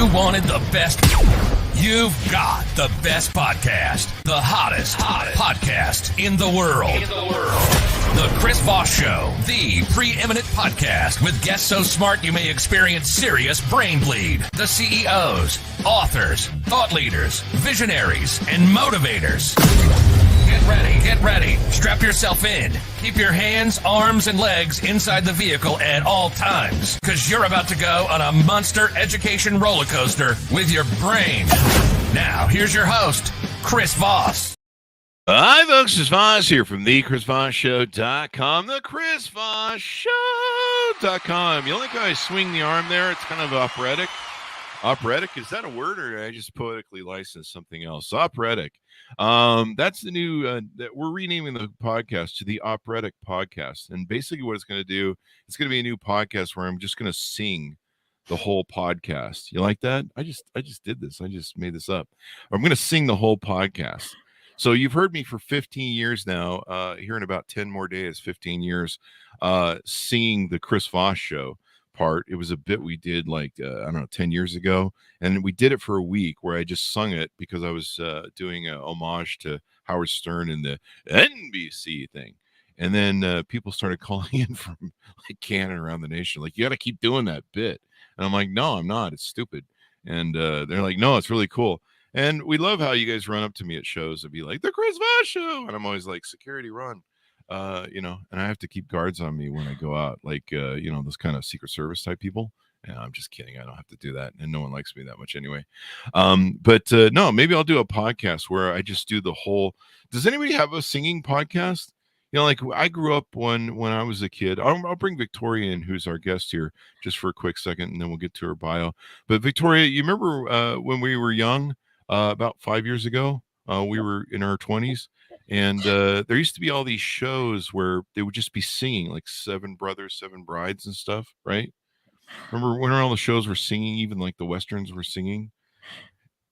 You wanted the best. You've got the best podcast. The hottest podcast in the world. The Chris Voss Show, the preeminent podcast with guests so smart you may experience serious brain bleed. The CEOs, authors, thought leaders, visionaries, and motivators. Get ready. Strap yourself in. Keep your hands, arms, and legs inside the vehicle at all times, because you're about to go on a monster education roller coaster with your brain. Now, here's your host, Chris Voss. Hi, folks. It's Voss here from thechrisvossshow.com. The chrisvossshow.com. You like how I swing the arm there? It's kind of operatic. Operatic, is that a word, or did I just poetically license something else? Operatic. That's the new, that we're renaming the podcast to the Operatic Podcast. And basically what it's going to do, it's going to be a new podcast where I'm just going to sing the whole podcast. You like that? I just did this. I just made this up. I'm going to sing the whole podcast. So you've heard me for 15 years now, here in about 10 more days, 15 years, singing the Chris Voss Show part. It was a bit we did like, I don't know, 10 years ago. And we did it for a week where I just sung it because I was doing a homage to Howard Stern and the NBC thing. And then people started calling in from like Canada around the nation. Like, you got to keep doing that bit. And I'm like, no, I'm not. It's stupid. And they're like, no, it's really cool. And we love how you guys run up to me at shows and be like, the Chris Voss Show. And I'm always like, security, run. And I have to keep guards on me when I go out, like, those kind of Secret Service type people. And I'm just kidding. I don't have to do that. And no one likes me that much anyway. No, maybe I'll do a podcast where I just do the whole. Does anybody have a singing podcast? Like I grew up when I was a kid. I'll bring Victoria in, who's our guest here, just for a quick second, and then we'll get to her bio. But Victoria, you remember when we were young, about 5 years ago, we were in our 20s, and there used to be all these shows where they would just be singing, like Seven Brothers, Seven Brides and stuff, right? Remember when all the shows were singing, even like the Westerns were singing?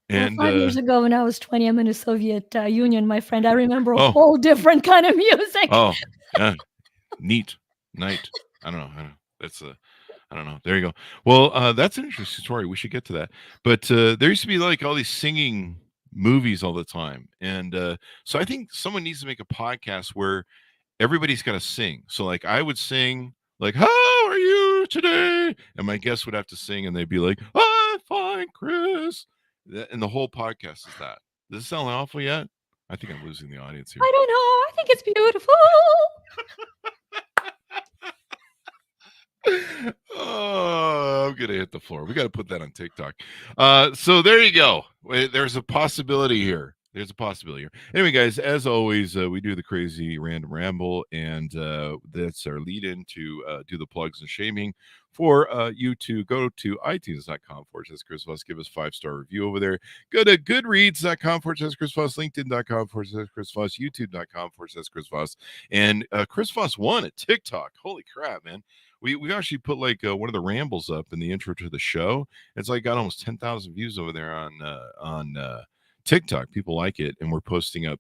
And 5 years ago, when I was 20, I'm in the Soviet Union, my friend. I remember a whole different kind of music. Oh, neat night. I don't know. I don't know. There you go. Well, that's an interesting story. We should get to that. But there used to be like all these singing movies all the time. And so I think someone needs to make a podcast where everybody's got to sing. So like I would sing like, how are you today? And my guests would have to sing and they'd be like, I'm fine, Chris. And the whole podcast is that. Does it sound awful yet? I think I'm losing the audience here. I don't know. I think it's beautiful. Oh, I'm gonna hit the floor. We got to put that on TikTok. So there you go. There's a possibility here. Anyway, guys, as always, we do the crazy random ramble, and that's our lead in to do the plugs and shaming for you to go to itunes.com/Chris Voss. Give us 5-star review over there. Go to goodreads.com/Chris Voss, LinkedIn.com/Chris Voss, YouTube.com/Chris Voss, and Chris Voss 1 at TikTok. Holy crap, man. We actually put like one of the rambles up in the intro to the show. It's like got almost 10,000 views over there on TikTok. People like it, and we're posting up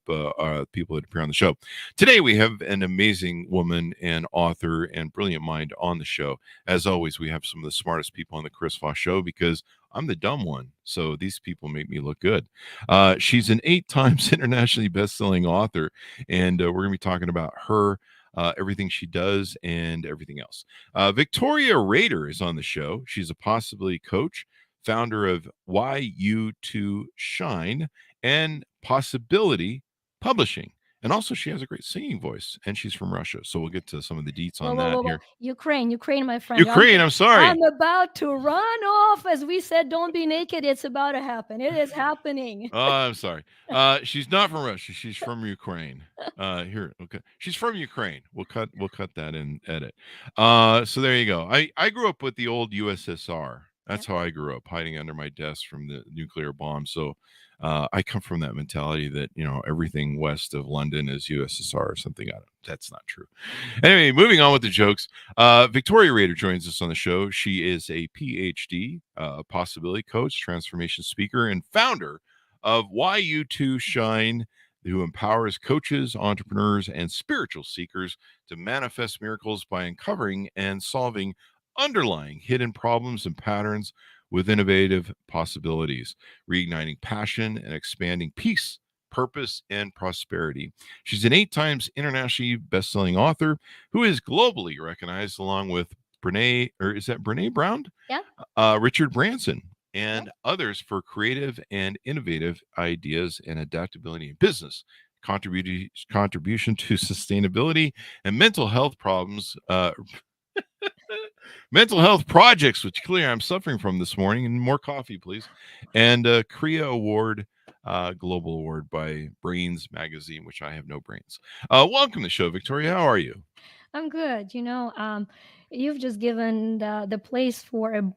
people that appear on the show. Today we have an amazing woman and author and brilliant mind on the show. As always, we have some of the smartest people on the Chris Voss Show because I'm the dumb one, so these people make me look good. She's an 8 times internationally best-selling author, and we're going to be talking about her, everything she does, and everything else. Victoria Rader is on the show. She's a possibility coach, founder of Why You to Shine and Possibility Publishing. And also she has a great singing voice, and she's from Russia. So we'll get to some of the deets on that here. Ukraine, my friend. Ukraine, I'm sorry. I'm about to run off. As we said, don't be naked. It's about to happen. It is happening. Oh, I'm sorry. She's not from Russia. She's from Ukraine. Here, okay. She's from Ukraine. We'll cut that in edit. So there you go. I grew up with the old USSR. That's how I grew up, hiding under my desk from the nuclear bomb. So I come from that mentality that, everything west of London is USSR or something. That's not true. Anyway, moving on with the jokes. Victoria Rader joins us on the show. She is a Ph.D., possibility coach, transformation speaker, and founder of Why You to Shine, who empowers coaches, entrepreneurs, and spiritual seekers to manifest miracles by uncovering and solving underlying hidden problems and patterns with innovative possibilities, reigniting passion and expanding peace, purpose, and prosperity. She's an 8 times internationally best-selling author who is globally recognized along with Brene, or is that Brene Brown? Yeah. Richard Branson, Yeah. and others for creative and innovative ideas and adaptability in business, contribution to sustainability and mental health problems, mental health projects, which clearly I'm suffering from this morning, and more coffee, please, and Korea Award. Global Award by Brains Magazine, which I have no brains. Welcome to the show, Victoria. How are you? I'm good. You've just given the place for a $1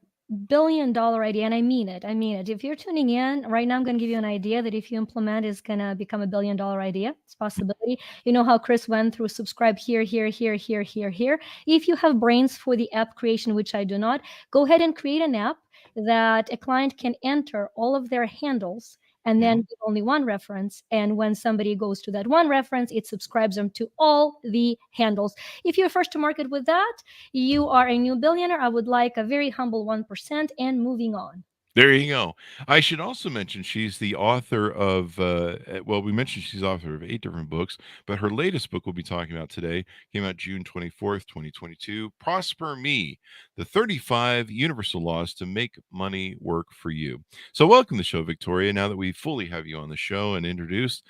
billion idea, and I mean it. I mean it. If you're tuning in right now, I'm going to give you an idea that if you implement, is going to become $1 billion idea. It's a possibility. You know how Chris went through subscribe here, here, here, here, here, here. If you have brains for the app creation, which I do not, go ahead and create an app that a client can enter all of their handles and then give only one reference. And when somebody goes to that one reference, it subscribes them to all the handles. If you're first to market with that, you are a new billionaire. I would like a very humble 1% and moving on. There you go. I should also mention she's the author of, well, we mentioned she's author of 8 different books, but her latest book we'll be talking about today came out June 24th, 2022. Prosper Me, the 35 Universal Laws to Make Money Work for You. So welcome to the show, Victoria. Now that we fully have you on the show and introduced,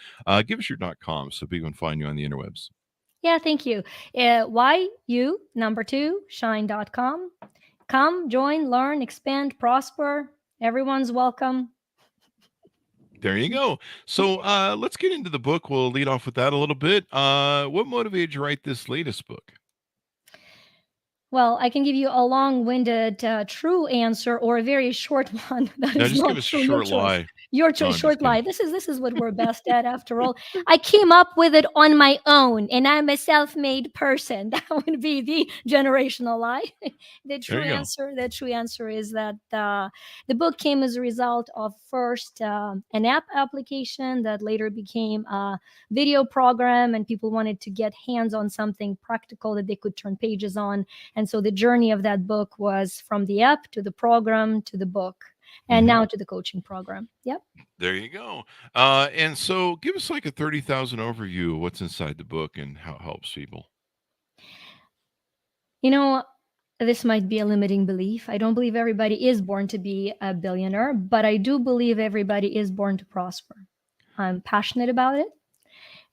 give us your .com so people can find you on the interwebs. Yeah, thank you. YU2shine.com. Come, join, learn, expand, prosper. Everyone's welcome. There you go. So let's get into the book. We'll lead off with that a little bit. What motivated you to write this latest book? Well, I can give you a long-winded true answer or a very short one that is Just not give us a true. Your short choice. lie. Your No, choice, I'm short just lie. kidding. This is what we're best at after all. I came up with it on my own, and I'm a self-made person. That would be the generational lie. The true There you go. answer is that the book came as a result of first an app application that later became a video program, and people wanted to get hands on something practical that they could turn pages on. And so the journey of that book was from the app to the program to the book, and now to the coaching program. Yep. There you go. And so give us like a 30,000 overview of what's inside the book and how it helps people. You know, this might be a limiting belief. I don't believe everybody is born to be a billionaire, but I do believe everybody is born to prosper. I'm passionate about it.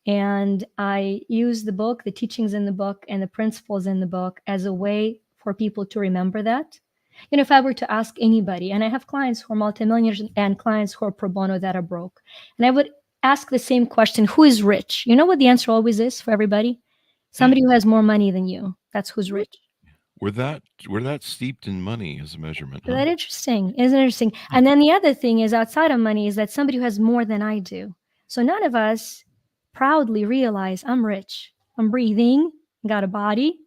And I use the book, the teachings in the book, and the principles in the book as a way for people to remember that. If I were to ask anybody, and I have clients who are multimillionaires and clients who are pro bono that are broke, and I would ask the same question, who is rich? You know what the answer always is for everybody? Somebody who has more money than you. That's who's rich. We're that steeped in money as a measurement. Isn't that interesting? Isn't it interesting? And then the other thing is outside of money is that somebody who has more than I do. So none of us proudly realize I'm rich. I'm breathing, got a body.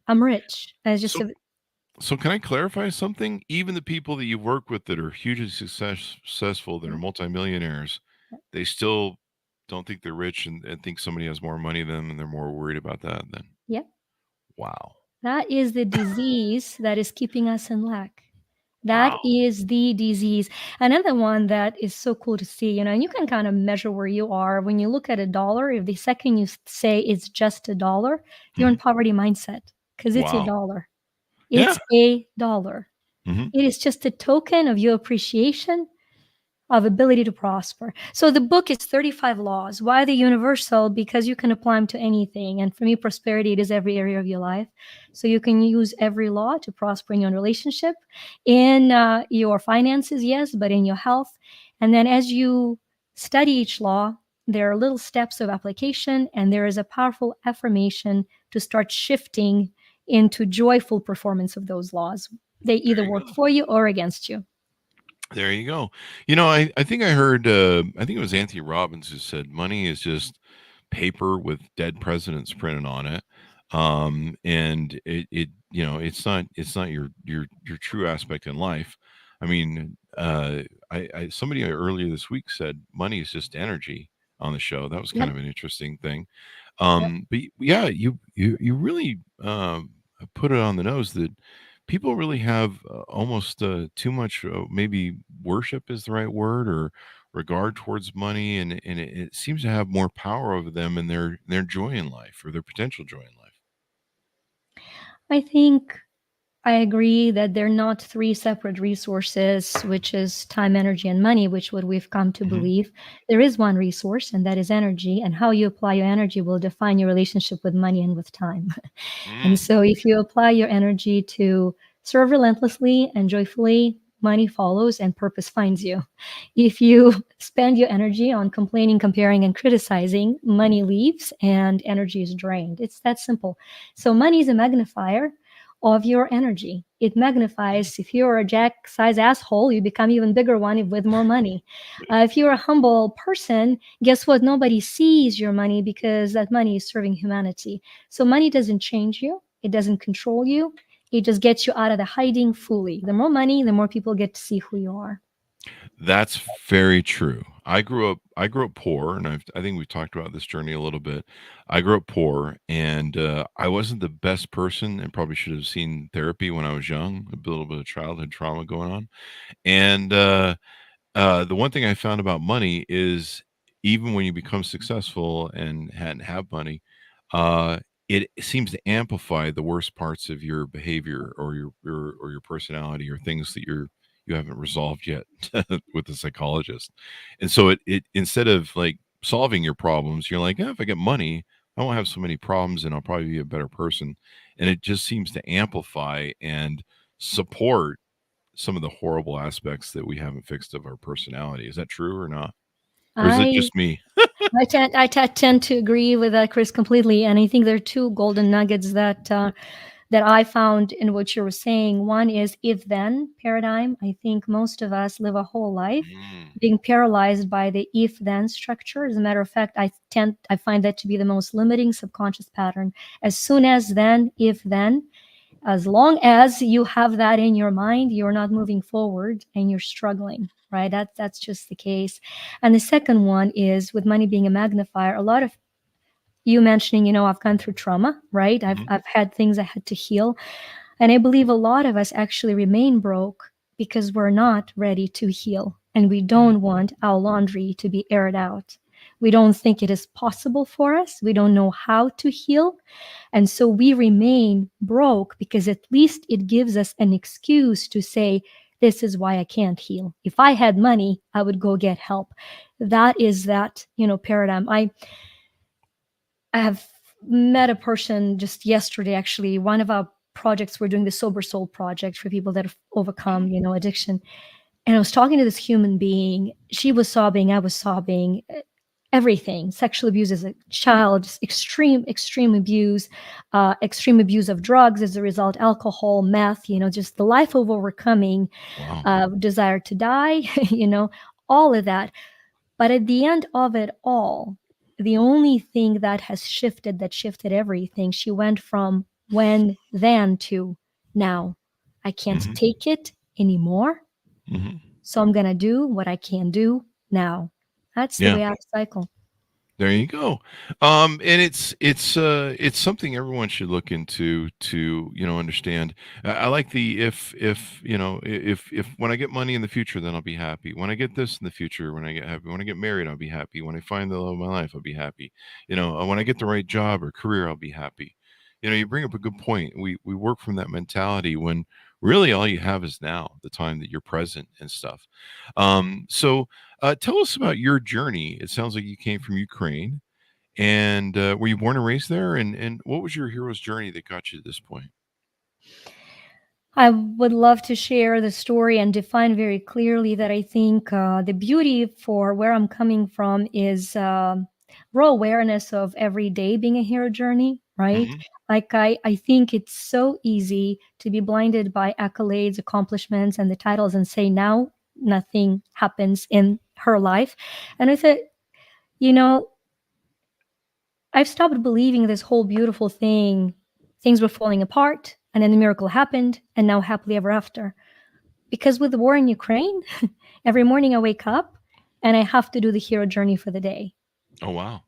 I'm rich. It's just So can I clarify something? Even the people that you work with that are hugely successful, that are multimillionaires, they still don't think they're rich and think somebody has more money than them, and they're more worried about that then. Yep. Wow. That is the disease that is keeping us in lack. That is the disease. Another one that is so cool to see, and you can kind of measure where you are when you look at a dollar. If the second you say it's just a dollar, you're in poverty mindset because it's a dollar. It's a dollar. It is just a token of your appreciation of ability to prosper. So the book is 35 laws. Why the universal? Because you can apply them to anything. And for me, prosperity, it is every area of your life. So you can use every law to prosper in your relationship, in your finances, yes, but in your health. And then as you study each law, there are little steps of application, and there is a powerful affirmation to start shifting into joyful performance of those laws. They either work for you or against you. There you go. I think I heard, I think it was Anthony Robbins who said money is just paper with dead presidents printed on it. And it's not your true aspect in life. I mean, somebody earlier this week said money is just energy on the show. That was kind of an interesting thing. But yeah, you really put it on the nose that people really have almost too much, maybe worship is the right word, or regard towards money, and it seems to have more power over them and their joy in life, or their potential joy in life. I think I agree that they're not three separate resources, which is time, energy, and money, which what we've come to Hmm. believe. There is one resource, and that is energy. And how you apply your energy will define your relationship with money and with time. And Mm. so if you apply your energy to serve relentlessly and joyfully, money follows and purpose finds you. If you spend your energy on complaining, comparing, and criticizing, money leaves and energy is drained. It's that simple. So money is a magnifier of your energy. It magnifies. If you're a jack size asshole, you become even bigger one with more money. If you're a humble person, guess what? Nobody sees your money because that money is serving humanity. So money doesn't change you. It doesn't control you. It just gets you out of the hiding fully. The more money, the more people get to see who you are. That's very true. I grew up poor, and I think we've talked about this journey a little bit. I grew up poor, and I wasn't the best person, and probably should have seen therapy when I was young. A little bit of childhood trauma going on, and the one thing I found about money is, even when you become successful and have money, uh, it seems to amplify the worst parts of your behavior, or your personality, or things that you haven't resolved yet with the psychologist. And so it instead of like solving your problems, you're like, if I get money, I won't have so many problems, and I'll probably be a better person. And it just seems to amplify and support some of the horrible aspects that we haven't fixed of our personality. Is that true or not? Or is it I just me? tend to agree with that, Chris, completely. And I think there are two golden nuggets that I found in what you were saying. One is if then paradigm. I think most of us live a whole life Mm, being paralyzed by the if then structure. As a matter of fact, I find that to be the most limiting subconscious pattern. As soon as then, if then, as long as you have that in your mind, you're not moving forward and you're struggling, right? That's just the case. And the second one is with money being a magnifier. A lot of you mentioning, I've gone through trauma, right? I've mhm, I've had things I had to heal, and I believe a lot of us actually remain broke because we're not ready to heal and we mm, don't want our laundry to be aired out. We don't think it is possible for us. We don't know how to heal. And so we remain broke because at least it gives us an excuse to say, this is why I can't heal. If I had money, I would go get help. That is that, paradigm. I have met a person just yesterday, actually. One of our projects, we're doing the Sober Soul project for people that have overcome, mm. addiction. And I was talking to this human being. She was sobbing. I was sobbing. Everything. Sexual abuse as a child, just extreme abuse of drugs as a result, alcohol, meth, just the life of overcoming, Wow. desire to die, all of that. But at the end of it all, the only thing that shifted everything, she went from when, then to now. I can't Hmm. take it anymore. Hmm. So I'm going to do what I can do now. That's the Yeah. way I cycle. There you go. And it's something everyone should look into to understand. I like the if if when I get money in the future, then I'll be happy. When I get this in the future, when I get happy. When I get married, I'll be happy. When I find the love of my life, I'll be happy. When I get the right job or career, I'll be happy. You bring up a good point. We work from that mentality when really all you have is now, the time that you're present and stuff. So tell us about your journey. It sounds like you came from Ukraine, and were you born and raised there? And what was your hero's journey that got you to this point? I would love to share the story and define very clearly that I think the beauty for where I'm coming from is raw awareness of every day being a hero journey, right? Hmm. Like, I think it's so easy to be blinded by accolades, accomplishments, and the titles and say, now nothing happens in her life. And I said, you know, I've stopped believing this whole beautiful thing. Things were falling apart, and then the miracle happened, and now happily ever after. Because with the war in Ukraine, every morning I wake up and I have to do the hero journey for the day. Oh wow,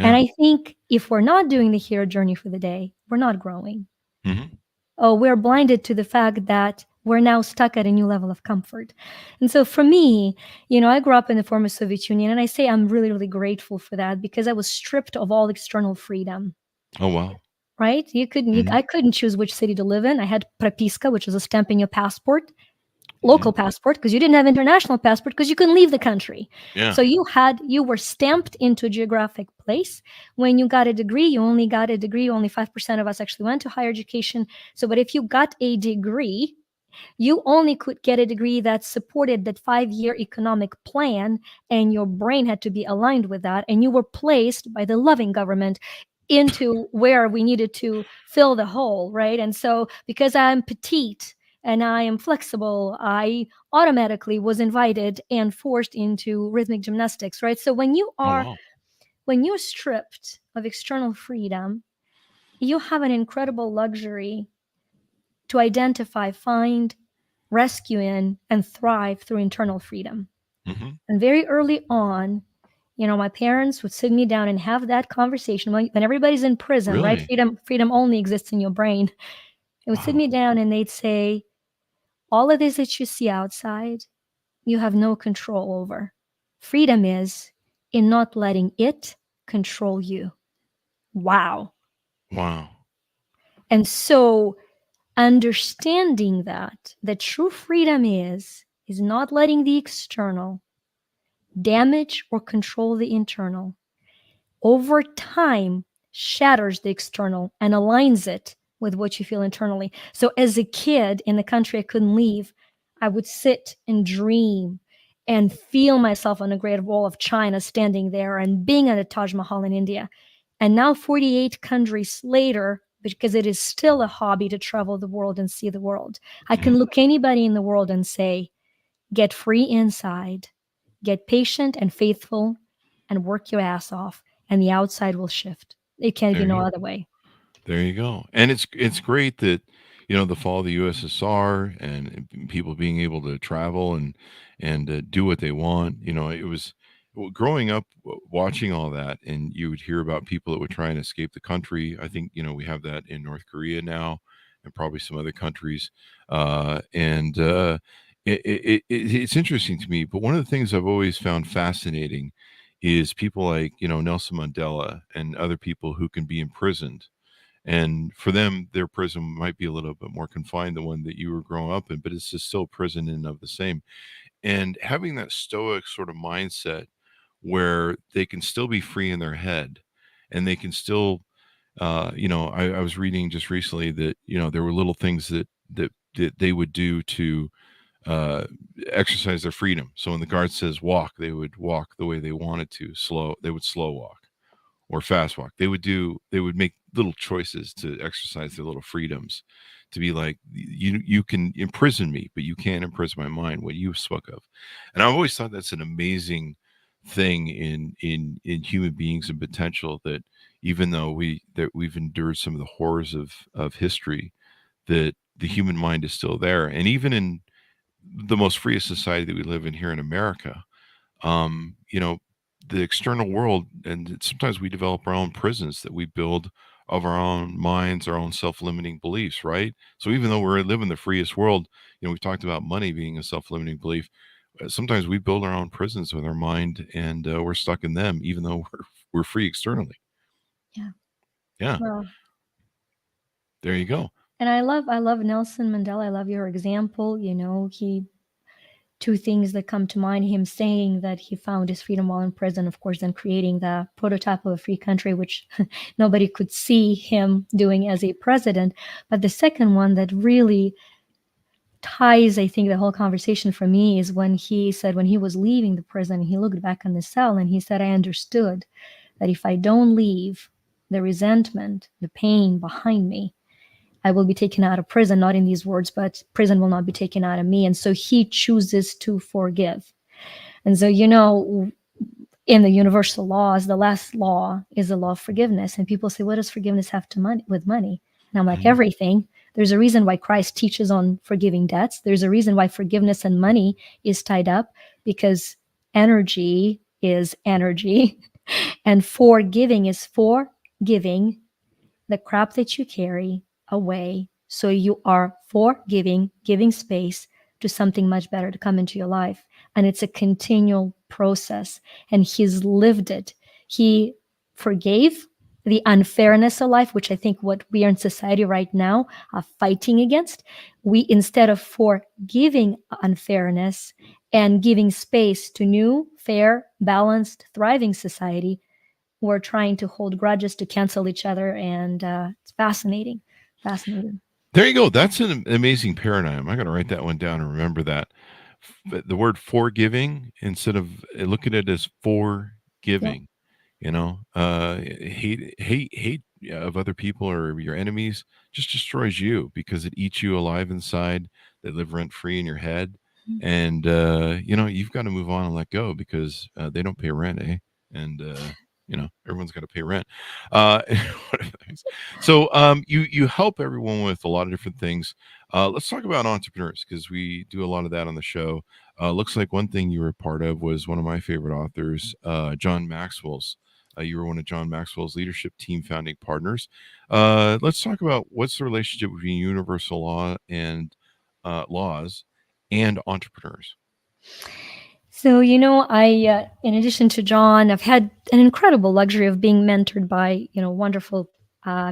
And yeah, I think if we're not doing the hero journey for the day, we're not growing. Hmm. Oh, we're blinded to the fact that we're now stuck at a new level of comfort. And so for me, I grew up in the former Soviet Union, and I say I'm really, really grateful for that because I was stripped of all external freedom. Oh, wow. Right? I couldn't choose which city to live in. I had propiska, which is a stamp in your passport, local passport, because you didn't have international passport because you couldn't leave the country. Yeah. So you were stamped into a geographic place. When you got a degree, you only got a degree. Only 5% of us actually went to higher education. So, but if you got a degree, you only could get a degree that supported that 5-year economic plan, and your brain had to be aligned with that. And you were placed by the loving government into where we needed to fill the hole, right? And so, because I'm petite and I am flexible, I automatically was invited and forced into rhythmic gymnastics, right? So Oh, wow. when you're stripped of external freedom, you have an incredible luxury to identify, find, rescue in, and thrive through internal freedom. Hmm. And very early on, my parents would sit me down and have that conversation when everybody's in prison, right? Really? Freedom only exists in your brain. They would sit Wow. me down and they'd say, all of this that you see outside, you have no control over. Freedom is in not letting it control you. Wow. Wow. And so understanding that true freedom is not letting the external damage or control the internal, over time shatters the external and aligns it with what you feel internally. So as a kid in the country I couldn't leave, I would sit and dream and feel myself on the Great Wall of China standing there and being at the Taj Mahal in India. And now 48 countries later, because it is still a hobby to travel the world and see the world, I can Mhm. look anybody in the world and say, get free inside, get patient and faithful, and work your ass off, and the outside will shift. It can't There be you no go. other way. There you go. And it's great that, the fall of the USSR and people being able to travel and do what they want. It was growing up watching all that, and you would hear about people that would try and escape the country. I think we have that in North Korea now, and probably some other countries. And it's interesting to me. But one of the things I've always found fascinating is people like Nelson Mandela and other people who can be imprisoned, and for them their prison might be a little bit more confined than one that you were growing up in, but it's just still prison in and of the same. And having that stoic sort of mindset where they can still be free in their head, and they can still I was reading just recently that there were little things that they would do to uh exercise their freedom. So when the guard says walk, they would walk the way they wanted to. They would slow walk or fast walk. They would make little choices to exercise their little freedoms, to be like, you can imprison me, but you can't imprison my mind, what you spoke of. And I've always thought that's an amazing thing in human beings and potential, that even though we've endured some of the horrors of history, that the human mind is still there. And even in the most freest society that we live in here in America, um, you know, the external world, and sometimes we develop our own prisons that we build of our own minds, our own self-limiting beliefs, right? So even though we're living the freest world, we talked about money being a self-limiting belief. Sometimes we build our own prisons with our mind, and we're stuck in them, even though we're free externally. Yeah. Yeah, Well, there you go. and I love Nelson Mandela. I love your example. He two things that come to mind: him saying that he found his freedom while in prison, of course, then creating the prototype of a free country, which nobody could see him doing as a president. But the second one that really ties, I think, the whole conversation for me is when he said, when he was leaving the prison, he looked back on the cell and he said, I understood that if I don't leave the resentment, the pain behind me, I will be taken out of prison, not in these words, but prison will not be taken out of me. And so he chooses to forgive. And so, in the universal laws, the last law is the law of forgiveness. And people say, what does forgiveness have to money with money? And I'm like, Mhm. everything. There's a reason why Christ teaches on forgiving debts. There's a reason why forgiveness and money is tied up, because energy is energy. And forgiving is for giving the crap that you carry away. So you are forgiving, giving space to something much better to come into your life. And it's a continual process. And he's lived it. He forgave the unfairness of life, which I think what we are in society right now are fighting against. We, instead of forgiving unfairness and giving space to new, fair, balanced, thriving society, we're trying to hold grudges to cancel each other. And it's fascinating. Fascinating. There you go. That's an amazing paradigm. I got to write that one down and remember that. The word forgiving, instead of look at it as Yeah. forgiving, hate of other people or your enemies just destroys you because it eats you alive inside. They live rent free in your head. And, you've got to move on and let go because they don't pay rent, eh? And, everyone's got to pay rent. Uh, so you help everyone with a lot of different things. Let's talk about entrepreneurs because we do a lot of that on the show. Looks like one thing you were a part of was one of my favorite authors, John Maxwell's. You were one of John Maxwell's leadership team founding partners. Let's talk about what's the relationship between universal law and laws and entrepreneurs. So, I, in addition to John, I've had an incredible luxury of being mentored by, wonderful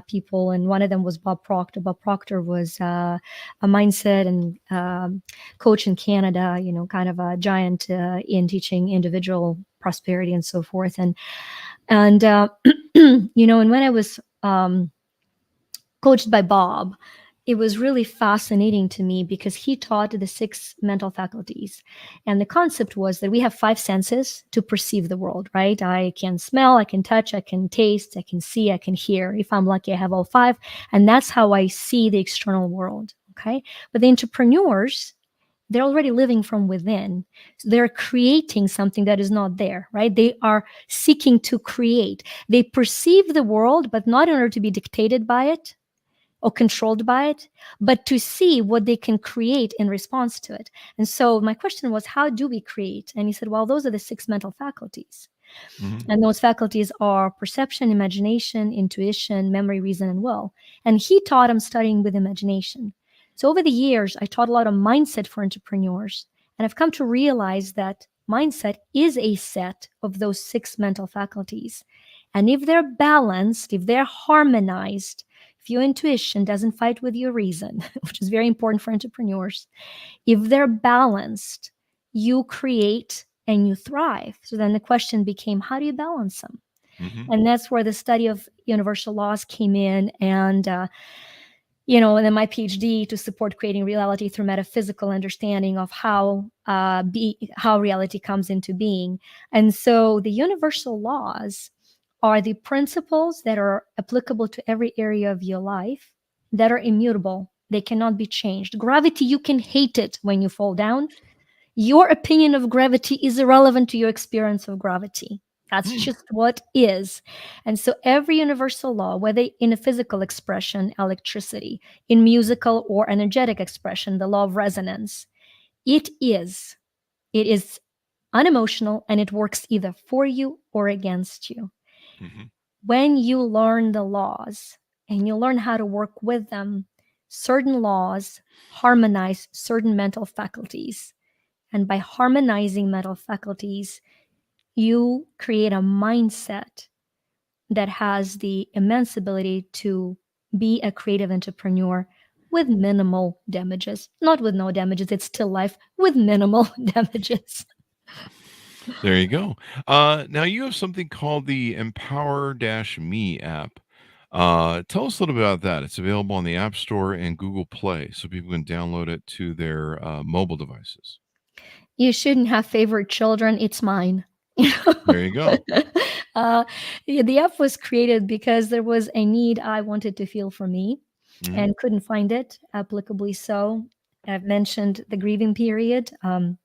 people. And one of them was Bob Proctor. Bob Proctor was a mindset and coach in Canada, kind of a giant in teaching individual prosperity and so forth. And and when I was coached by Bob, it was really fascinating to me because he taught the 6 mental faculties. And the concept was that we have 5 senses to perceive the world, right? I can smell, I can touch, I can taste, I can see, I can hear. If I'm lucky, I have all 5. And that's how I see the external world. Okay. But the entrepreneurs, they're already living from within. So they're creating something that is not there, right? They are seeking to create. They perceive the world, but not in order to be dictated by it or controlled by it, but to see what they can create in response to it. And so my question was, how do we create? And he said, well, those are the 6 mental faculties. Mm-hmm. And those faculties are perception, imagination, intuition, memory, reason, and will. And he taught him studying with imagination. So over the years, I taught a lot of mindset for entrepreneurs. And I've come to realize that mindset is a set of those 6 mental faculties. And if they're balanced, if they're harmonized, if your intuition doesn't fight with your reason, which is very important for entrepreneurs, if they're balanced, you create and you thrive. So then the question became, how do you balance them? Mm-hmm. And that's where the study of universal laws came in. And, and then my PhD to support creating reality through metaphysical understanding of how reality comes into being. And so the universal laws are the principles that are applicable to every area of your life that are immutable. They cannot be changed. Gravity, you can hate it when you fall down. Your opinion of gravity is irrelevant to your experience of gravity. That's just what is. And so every universal law, whether in a physical expression, electricity, in musical or energetic expression, the law of resonance, it is unemotional and it works either for you or against you. Mm-hmm. When you learn the laws and you learn how to work with them, certain laws harmonize certain mental faculties. And by harmonizing mental faculties, you create a mindset that has the immense ability to be a creative entrepreneur with minimal damages. Not with no damages, it's still life with minimal damages. There you go. Now you have something called the Empower-Me app. Tell us a little bit about that. It's available on the App Store and Google Play, so people can download it to their mobile devices. You shouldn't have favorite children. It's mine. There you go. The app was created because there was a need I wanted to feel for me Mm-hmm. and couldn't find it applicably so. I've mentioned the grieving period. I've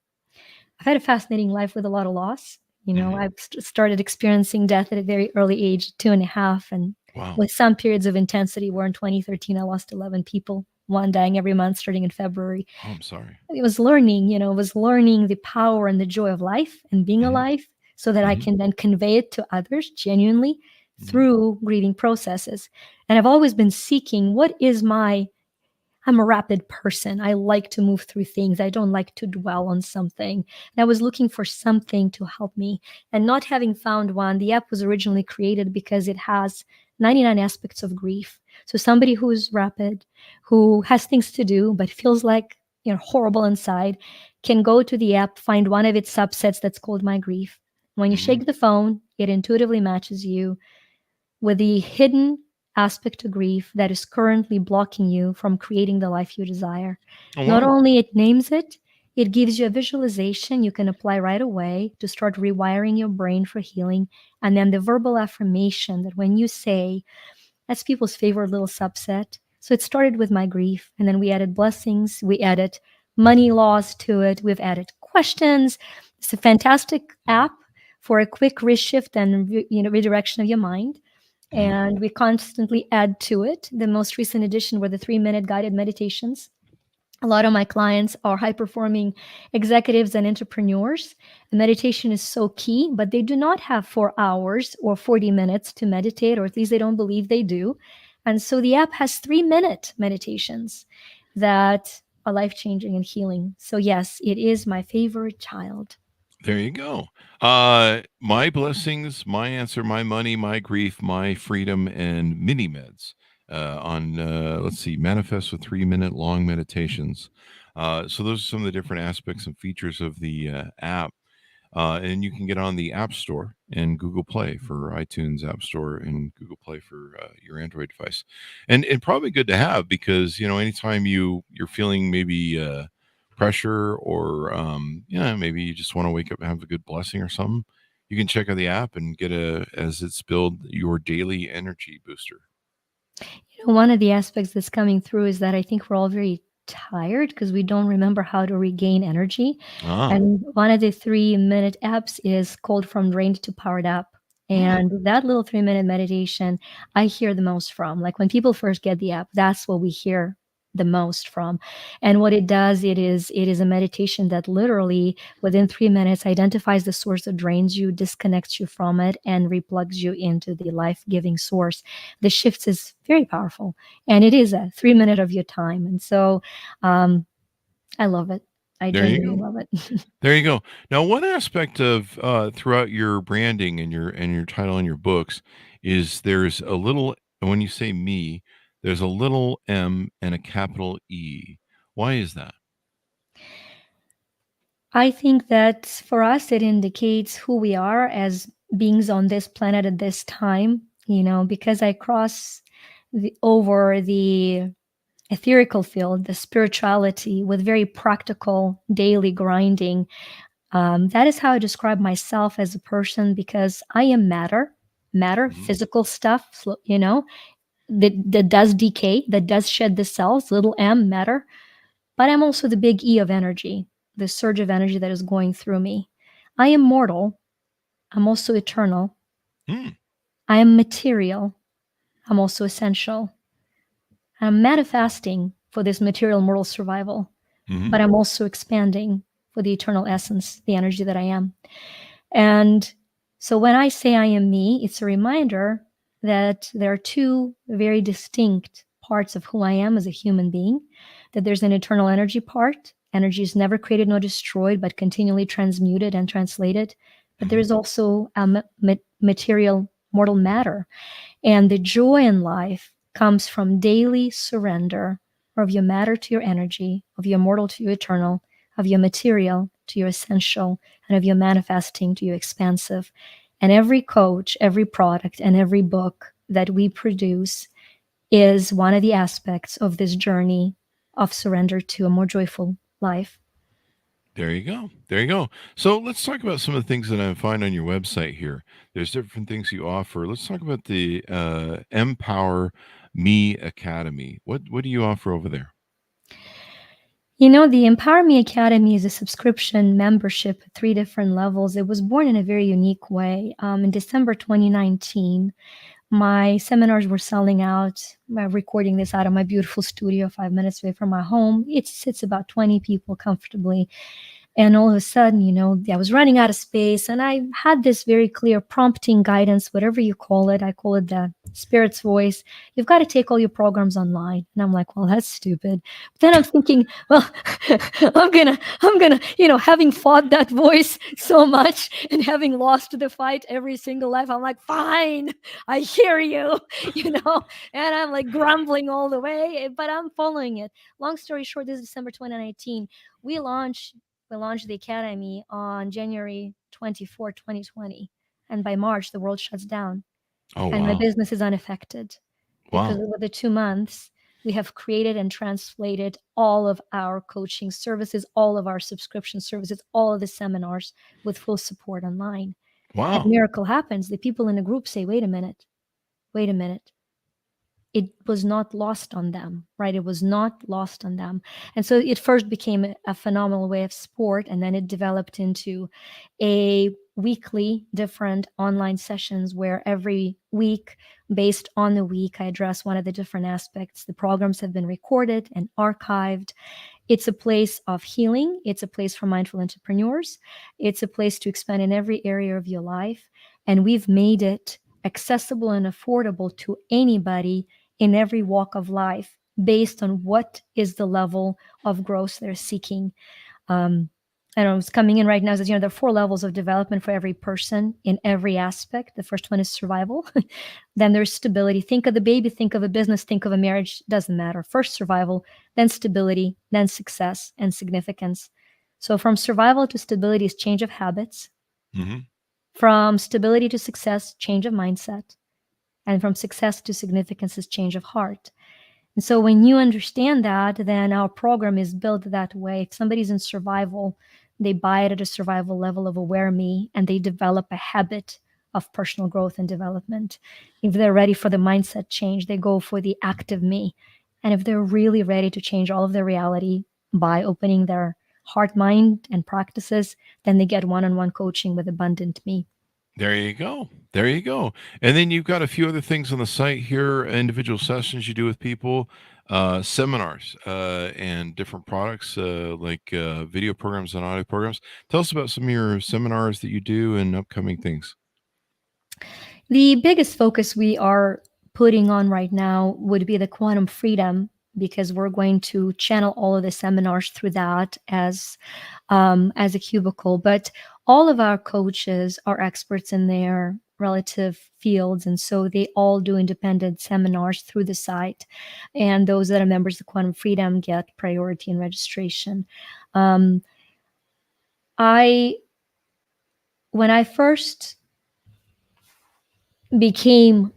had a fascinating life with a lot of loss. Mhm. I've started experiencing death at a very early age, 2.5, and Wow. with some periods of intensity where in 2013 I lost 11 people, one dying every month starting in February. Oh, I'm sorry. It was learning, the power and the joy of life and being Mhm. alive so that I Mhm. can then convey it to others genuinely Mhm. through grieving processes. And I've always been seeking I'm a rapid person. I like to move through things. I don't like to dwell on something. And I was looking for something to help me. And not having found one, the app was originally created because it has 99 aspects of grief. So somebody who's rapid, who has things to do, but feels like, horrible inside, can go to the app, find one of its subsets that's called My Grief. When you Mhm. shake the phone, it intuitively matches you with the hidden aspect to grief that is currently blocking you from creating the life you desire. Oh, Not wow. only it names it, it gives you a visualization you can apply right away to start rewiring your brain for healing. And then the verbal affirmation that when you say, that's people's favorite little subset. So it started with My Grief, and then we added blessings, we added money laws to it, we've added questions. It's a fantastic app for a quick reshift and redirection of your mind. Mhm. And we constantly add to it. The most recent addition were the 3-minute guided meditations. A lot of my clients are high performing executives and entrepreneurs. And meditation is so key, but they do not have 4 hours or 40 minutes to meditate, or at least they don't believe they do. And so the app has 3-minute meditations that are life changing and healing. So, yes, it is my favorite child. There you go. My blessings, my answer, my money, my grief, my freedom, and mini meds. On let's see, manifest with 3-minute long meditations. So those are some of the different aspects and features of the app. And you can get on the App Store and Google Play for iTunes App Store and Google Play for your Android device. And probably good to have because anytime you're feeling maybe pressure or maybe you just want to wake up and have a good blessing or something, you can check out the app and get as it's build your daily energy booster. One of the aspects that's coming through is that I think we're all very tired because we don't remember how to regain energy. Ah, And one of the 3-minute apps is called From Drained to Powered Up. hmm, And that little 3-minute meditation, I hear the most from. Like when people first get the app, that's what we hear the most from. And what it does, it is a meditation that literally within 3 minutes identifies the source that drains you, disconnects you from it, and replugs you into the life-giving source. The shifts is very powerful, and it is a 3 minute of your time. And so I love it. I there you genuinely go. love it. There you go. Now, one aspect of throughout your branding and your title and your books is there's a little when you say me, there's a little M and a capital E. Why is that? I think that for us, it indicates who we are as beings on this planet at this time, because I cross over the etherical field, the spirituality, with very practical daily grinding. That is how I describe myself as a person because I am matter, Mhm. physical stuff, that does decay, that does shed the cells, little m, matter. But I'm also the big E of energy, the surge of energy that is going through me. I am mortal. I'm also eternal. Hmm. I am material. I'm also essential. I'm manifesting for this material mortal survival, Hmm. but I'm also expanding for the eternal essence, the energy that I am. And so when I say I am me, it's a reminder that there are two very distinct parts of who I am as a human being, that there's an eternal energy part. Energy is never created nor destroyed, but continually transmuted and translated. But there Hmm. is also a material mortal matter. And the joy in life comes from daily surrender of your matter to your energy, of your mortal to your eternal, of your material to your essential, and of your manifesting to your expansive. And every coach, every product, and every book that we produce is one of the aspects of this journey of surrender to a more joyful life. There you go. There you go. So let's talk about some of the things that I find on your website here. There's different things you offer. Let's talk about the Empower Me Academy. What do you offer over there? The Empower Me Academy is a subscription membership at 3 different levels. It was born in a very unique way. In December 2019, my seminars were selling out. I'm recording this out of my beautiful studio 5 minutes away from my home. It sits about 20 people comfortably. And all of a sudden, I was running out of space, and I had this very clear prompting guidance, whatever you call it. I call it the spirit's voice. You've got to take all your programs online. And I'm like, well, that's stupid. But then I'm thinking, well, I'm gonna, having fought that voice so much and having lost the fight every single life, I'm like, fine, I hear you, and I'm like grumbling all the way, but I'm following it. Long story short, this is December 2019. We launched we launched the academy on January 24, 2020. And by March, the world shuts down. Oh, And my wow. business is unaffected because Wow. over the 2 months, we have created and translated all of our coaching services, all of our subscription services, all of the seminars with full support online. And Wow. miracle happens. The people in the group say, wait a minute, it was not lost on them, right? It was not lost on them. And so it first became a phenomenal way of sport, and then it developed into a weekly different online sessions where every week, based on the week, I address one of the different aspects. The programs have been recorded and archived. It's a place of healing. It's a place for mindful entrepreneurs. It's a place to expand in every area of your life. And we've made it accessible and affordable to anybody in every walk of life based on what is the level of growth they're seeking. I know it's coming in right now is, there are 4 levels of development for every person in every aspect. The first one is survival. Then there's stability. Think of the baby, think of a business, think of a marriage, doesn't matter. First survival, then stability, then success and significance. So from survival to stability is change of habits. Hmm. From stability to success, change of mindset. And from success to significance is change of heart. And so when you understand that, then our program is built that way. If somebody's in survival, they buy it at a survival level of aware me, and they develop a habit of personal growth and development. If they're ready for the mindset change, they go for the active me. And if they're really ready to change all of their reality by opening their heart, mind, and practices, then they get one-on-one coaching with abundant me. There you go. There you go. And then you've got a few other things on the site here, individual sessions you do with people, seminars, and different products, like video programs and audio programs. Tell us about some of your seminars that you do and upcoming things. The biggest focus we are putting on right now would be the quantum freedom, because we're going to channel all of the seminars through that as a cubicle. But all of our coaches are experts in their relative fields, and so they all do independent seminars through the site. And those that are members of Quantum Freedom get priority in registration. I When I first became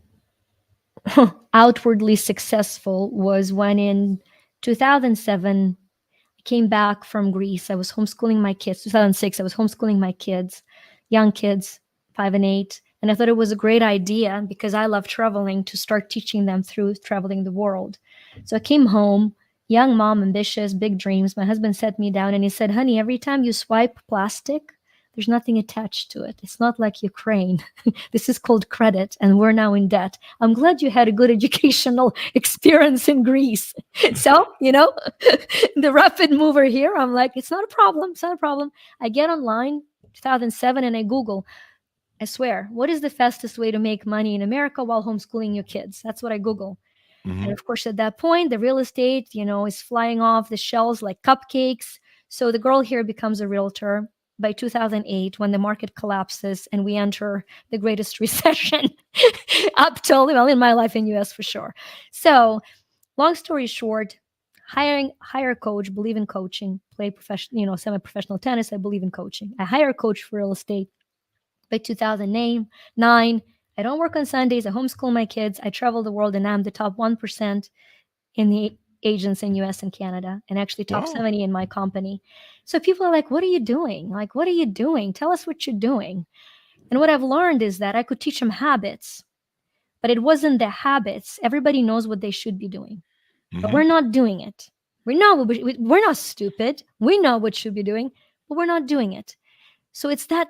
outwardly successful was when in 2007 I came back from Greece. I was homeschooling my kids. 2006 I was homeschooling my kids, young kids, 5 and 8, and I thought it was a great idea, because I love traveling, to start teaching them through traveling the world. So I came home, young mom, ambitious, big dreams. My husband sat me down and he said, honey, every time you swipe plastic, there's nothing attached to it. It's not like Ukraine. This is called credit, and we're now in debt. I'm glad you had a good educational experience in Greece. So, the rapid mover here, I'm like, it's not a problem. It's not a problem. I get online, 2007, and I Google, I swear, what is the fastest way to make money in America while homeschooling your kids? That's what I Google. And Hmm. of course, at that point, the real estate, is flying off the shelves like cupcakes. So the girl here becomes a realtor by 2008, when the market collapses and we enter the greatest recession up till, well, in my life in US for sure. So long story short, hire a coach, believe in coaching, play professional, semi-professional tennis. I believe in coaching. I hire a coach for real estate by 2009. I don't work on Sundays. I homeschool my kids. I travel the world, and I'm the top 1% in the agents in US and Canada, and actually top Wow. 70 in my company. So people are like, what are you doing? Like, what are you doing? Tell us what you're doing. And what I've learned is that I could teach them habits, but it wasn't the habits. Everybody knows what they should be doing, but Hmm. we're not doing it. We're not stupid. We know what should be doing, but we're not doing it. So it's that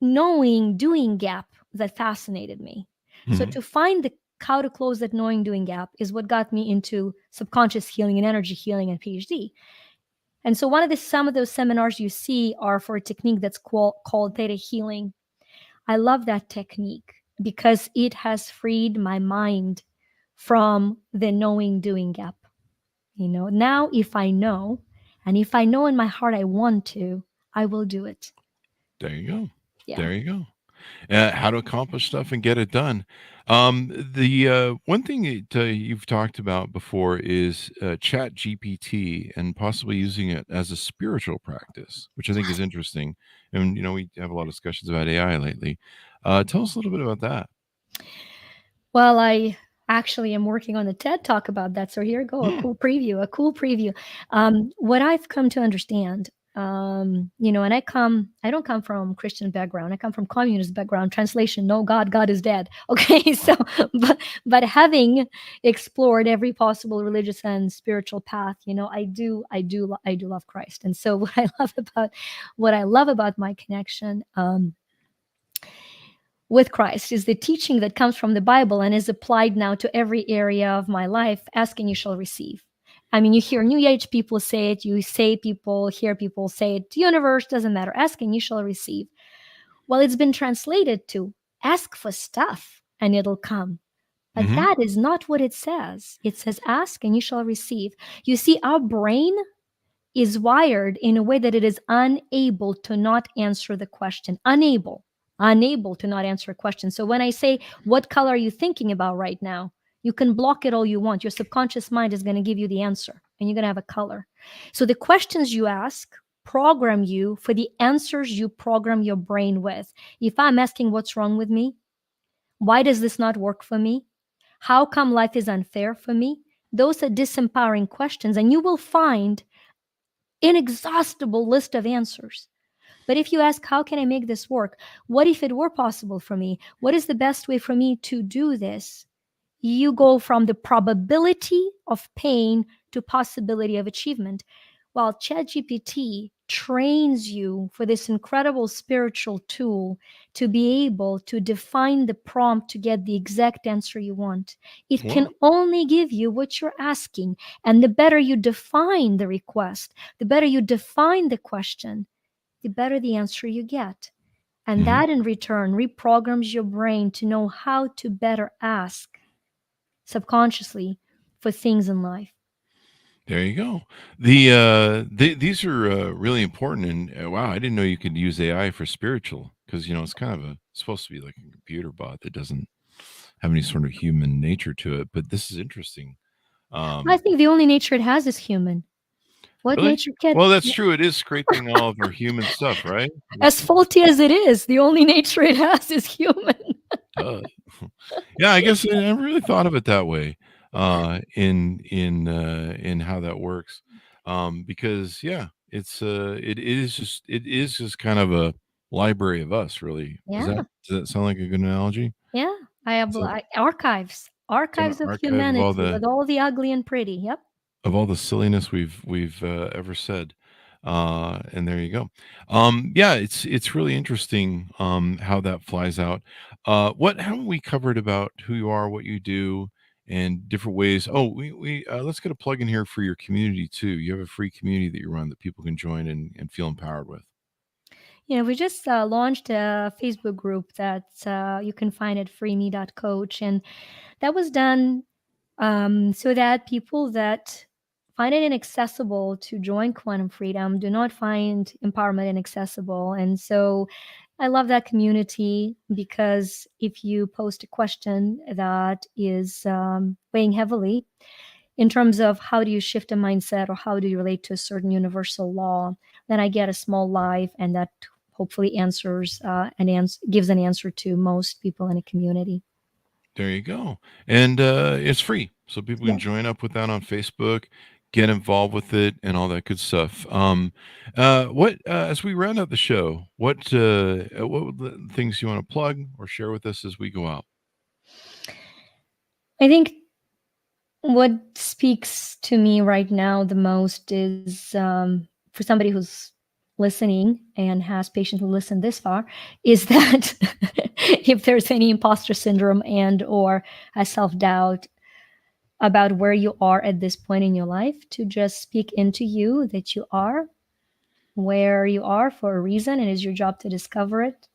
knowing doing gap that fascinated me. So Hmm. to find the how to close that knowing doing gap is what got me into subconscious healing and energy healing and Ph.D. And so some of those seminars you see are for a technique that's called theta healing. I love that technique because it has freed my mind from the knowing doing gap. Now if I know, and if I know in my heart I want to, I will do it. There you go. Yeah. There you go. How to accomplish stuff and get it done. The one thing that you've talked about before is Chat GPT and possibly using it as a spiritual practice, which I think is interesting. And we have a lot of discussions about AI lately. Tell us a little bit about that. Well, I actually am working on a TED talk about that. So here you go, a Hmm. cool preview, a cool preview. What I've come to understand, and I don't come from Christian background. I come from communist background. Translation: No God, God is dead. Okay, so but having explored every possible religious and spiritual path, I do love Christ, and so what I love about my connection. With Christ is the teaching that comes from the Bible and is applied now to every area of my life. Ask and you shall receive. I mean, you hear New Age people say it, hear people say it. The universe doesn't matter. Ask and you shall receive. Well, it's been translated to ask for stuff and it'll come. But Hmm. that is not what it says. It says ask and you shall receive. You see, our brain is wired in a way that it is unable to not answer the question. Unable to not answer a question. So when I say, what color are you thinking about right now? You can block it all you want. Your subconscious mind is going to give you the answer and you're going to have a color. So the questions you ask program you for the answers you program your brain with. If I'm asking what's wrong with me, why does this not work for me? How come life is unfair for me? Those are disempowering questions, and you will find inexhaustible list of answers. But if you ask, how can I make this work? What if it were possible for me? What is the best way for me to do this? You go from the probability of pain to possibility of achievement. While ChatGPT trains you for this incredible spiritual tool to be able to define the prompt to get the exact answer you want. It can Wow. only give you what you're asking. And the better you define the request, the better you define the question, the better the answer you get. And Hmm. that in return reprograms your brain to know how to better ask subconsciously for things in life. There you go. These are really important, and wow, I didn't know you could use AI for spiritual because it's kind of supposed to be like a computer bot that doesn't have any sort of human nature to it. But this is interesting. I Um, think the only nature it has is human. What really? nature can, Well, that's true. It is scraping all of our human stuff, right? as faulty as it is, the only nature it has is human. Duh. Yeah, I guess I never really thought of it that way. In how that works, because yeah, it is just kind of a library of us, really. Yeah, Does that sound like a good analogy? yeah. I have It's, a, archives, it's an archives of archive humanity with all the ugly and pretty. Yep. of all the silliness we've ever said. And there you go. Yeah, it's really interesting how that flies out. What haven't we covered about who you are, what you do, and different ways? Oh, we let's get a plug in here for your community too. You have a free community that you run that people can join and feel empowered with. We just launched a Facebook group that you can find at freeme.coach. And that was done so that people that find it inaccessible to join Quantum Freedom do not find empowerment inaccessible. And so I love that community because if you post a question that is weighing heavily in terms of how do you shift a mindset or how do you relate to a certain universal law, then I get a small live and that hopefully answers gives an answer to most people in a community. There you go. And it's free. So people can Yeah. join up with that on Facebook, get involved with it and all that good stuff. What as we round out the show, what were the things you want to plug or share with us as we go out? I think what speaks to me right now the most is for somebody who's listening and has patiently listened this far is that if there's any imposter syndrome and or a self-doubt, about where you are at this point in your life, to just speak into you that you are where you are for a reason, and it's your job to discover it.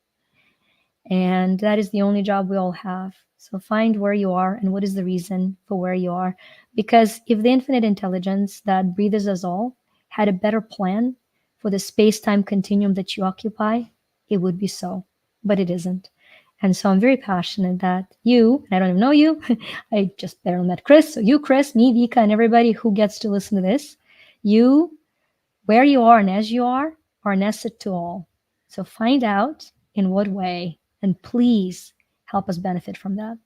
And that is the only job we all have. So find where you are and what is the reason for where you are. Because if the infinite intelligence that breathes us all had a better plan for the space time continuum that you occupy, it would be so. But it isn't. And so I'm very passionate that you, and I don't even know you, I just barely met Chris. So you, Chris, me, Vika, and everybody who gets to listen to this, you, where you are and as you are an asset to all. So find out in what way, and please help us benefit from that.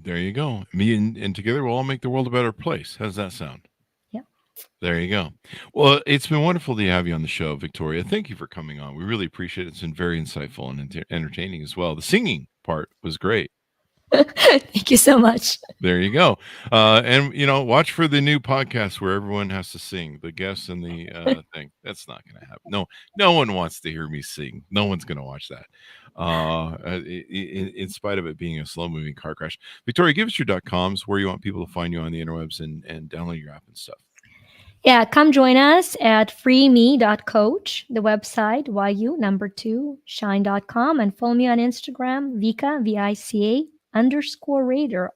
There you go. Me and together we'll all make the world a better place. How does that sound? Yeah. There you go. Well, it's been wonderful to have you on the show, Victoria. Thank you for coming on. We really appreciate it. It's been very insightful and entertaining as well. The singing part was great. Thank you so much. There you go. And, watch for the new podcast where everyone has to sing, the guests and the thing. That's not going to happen. No one wants to hear me sing. No one's going to watch that. In spite of it being a slow moving car crash. Victoria, give us your .coms, where you want people to find you on the interwebs and download your app and stuff. Yeah, come join us at freeme.coach, the website, yu2shine.com, and follow me on Instagram, Vika, Vica_Rader, Rader.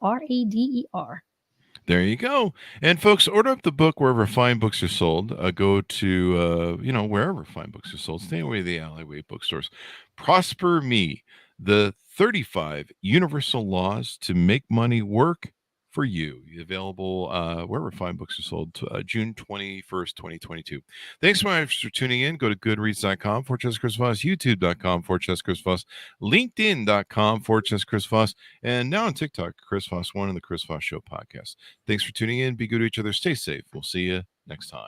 There you go. And folks, order up the book wherever fine books are sold. Go to, wherever fine books are sold. Stay away from the alleyway bookstores. Prosper Me, the 35 Universal Laws to Make Money Work for You. Available wherever fine books are sold, June 21st, 2022. Thanks so much for tuning in. Go to goodreads.com/Chris Voss, youtube.com/Chris Voss, linkedin.com/Chris Voss, and now on TikTok, Chris Voss 1 and the Chris Voss Show podcast. Thanks for tuning in. Be good to each other. Stay safe. We'll see you next time.